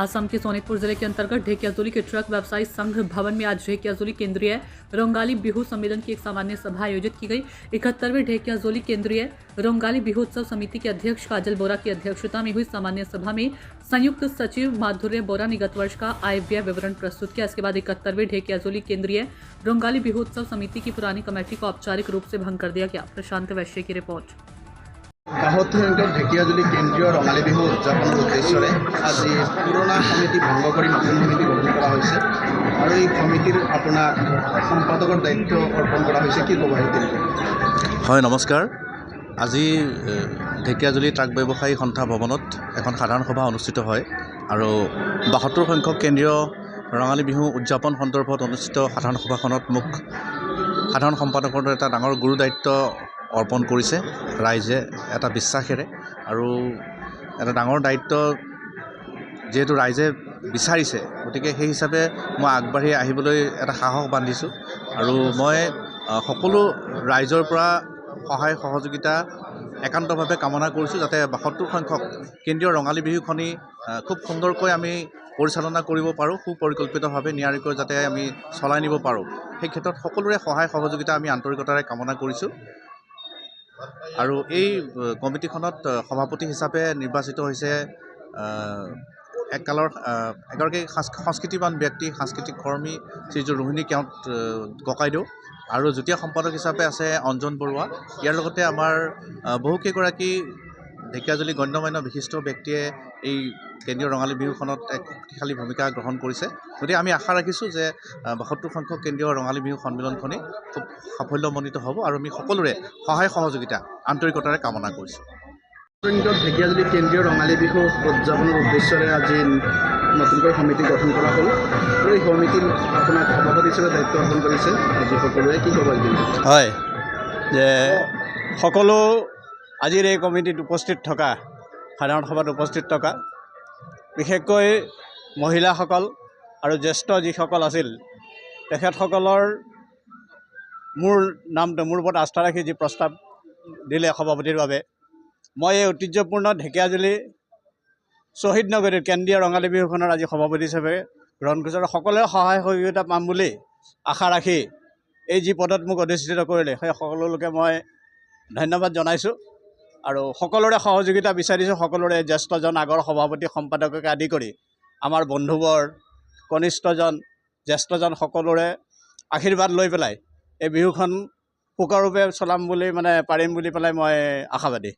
असम के सोनितपुर जिले के अंतर्गत ढेकियाजुली के ट्रक व्यवसायी संघ भवन में आज ढेकियाजुली केंद्रीय रोंगाली बिहू सम्मेलन की एक सामान्य सभा आयोजित की गई। 71वें ढेकियाजुली केंद्रीय रोंगाली बिहू उत्सव समिति के अध्यक्ष काजल बोरा की अध्यक्षता में हुई सामान्य सभा में संयुक्त सचिव माधुर्य बोरा ने गत वर्ष का आय व्यय विवरण प्रस्तुत किया। इसके बाद 71वें ढेकियाजुली केंद्रीय रोंगाली बिहू उत्सव समिति की पुरानी कमेटी को औपचारिक रूप से भंग कर दिया गया। प्रशांत वैश्य की रिपोर्ट। 72 ঢেকিয়াজুলি কেন্দ্ৰীয় ৰঙালী বিহু উদযাপনৰ উদ্দেশ্যৰে আজি পুৰণা সমিতি ভংগ কৰি নতুন সমিতি গঠন কৰা হৈছে আৰু এই সমিতিৰ আপোনাৰ সম্পাদকৰ দায়িত্ব অৰ্পণ কৰা হৈছে। কি ক'ব এই? হয়, নমস্কাৰ। আজি ঢেকিয়াজুলি ট্ৰাক ব্যৱসায়ী সন্থা ভৱনত এখন সাধাৰণ সভা অনুষ্ঠিত হয় আৰু 72 সংখ্যক কেন্দ্ৰীয় ৰঙালী বিহু উদযাপন সন্দৰ্ভত অনুষ্ঠিত সাধাৰণ সভাখনত মোক সাধাৰণ সম্পাদকৰ এটা ডাঙৰ গুৰু দায়িত্ব অৰ্পণ কৰিছে ৰাইজে এটা বিশ্বাসেৰে আৰু এটা ডাঙৰ দায়িত্ব যেহেতু ৰাইজে বিচাৰিছে, গতিকে সেই হিচাপে মই আগবাঢ়ি আহিবলৈ এটা সাহস বান্ধিছোঁ আৰু মই সকলো ৰাইজৰ পৰা সহায় সহযোগিতা একান্তভাৱে কামনা কৰিছোঁ যাতে 72 সংখ্যক কেন্দ্ৰীয় ৰঙালী বিহুখনি খুব সুন্দৰকৈ আমি পৰিচালনা কৰিব পাৰোঁ, সুপৰিকল্পিতভাৱে নিয়াৰিকৈ যাতে আমি চলাই নিব পাৰোঁ। সেই ক্ষেত্ৰত সকলোৰে সহায় সহযোগিতা আমি আন্তৰিকতাৰে কামনা কৰিছোঁ আৰু এই কমিটিখনত সভাপতি হিচাপে নিৰ্বাচিত হৈছে এককালৰ এগৰাকী সংস্কৃতিবান ব্যক্তি, সাংস্কৃতিক কৰ্মী শ্ৰীযুত ৰোহিণী কেওট ককাইদেউ আৰু যুটীয়া সম্পাদক হিচাপে আছে অঞ্জন বৰুৱা। ইয়াৰ লগতে আমাৰ বহুকেইগৰাকী ঢেকিয়াজুলি গণ্যমান্য বিশিষ্ট ব্যক্তিয়ে এই কেন্দ্ৰীয় ৰঙালী বিহুখনত এক শক্তিশালী ভূমিকা গ্ৰহণ কৰিছে। গতিকে আমি আশা ৰাখিছোঁ যে 72 সংখ্যক কেন্দ্ৰীয় ৰঙালী বিহু সন্মিলনখনি খুব সাফল্যমণ্ডিত হ'ব আৰু আমি সকলোৰে সহায় সহযোগিতা আন্তৰিকতাৰে কামনা কৰিছোঁ। ঢেকিয়াজুলি কেন্দ্ৰীয় ৰঙালী বিহু উদযাপনৰ উদ্দেশ্যৰে আজি নতুনকৈ সমিতি গঠন কৰা হ'ল আৰু এই সমিতিৰ আপোনাক সভাপতি হিচাপে দায়িত্ব অৰ্পণ কৰিছে আজি সকলোৱে। কি ক'ব? হয়, যে সকলো আজিৰ এই কমিটিত উপস্থিত থকা সাধাৰণ সভাত উপস্থিত থকা বিশেষকৈ মহিলাসকল আৰু জ্যেষ্ঠ যিসকল আছিল তেখেতসকলৰ মোৰ ওপৰত আস্থা ৰাখি যি প্ৰস্তাৱ দিলে সভাপতিৰ বাবে, মই এই ঐতিহ্যপূৰ্ণ ঢেকিয়াজুলি শ্বহীদ নগৰীৰ কেন্দ্ৰীয় ৰঙালী বিহুখনৰ আজি সভাপতি হিচাপে গ্ৰহণ কৰিছোঁ আৰু সকলোৰে সহায় সহযোগিতা পাম বুলি আশা ৰাখি এই যি পদত মোক অধিষ্ঠিত কৰিলে সেই সকলো লোকে মই ধন্যবাদ জনাইছোঁ আৰু সকলোৰে সহযোগিতা বিচাৰিছোঁ। সকলোৰে জ্যেষ্ঠজন আগৰ সভাপতি সম্পাদককে আদি কৰি আমাৰ বন্ধুবৰ কনিষ্ঠজন জ্যেষ্ঠজন সকলোৰে আশীৰ্বাদ লৈ পেলাই এই বিহুখন সুকৰূপে চলাম বুলি পাৰিম বুলি পেলাই মই আশাবাদী।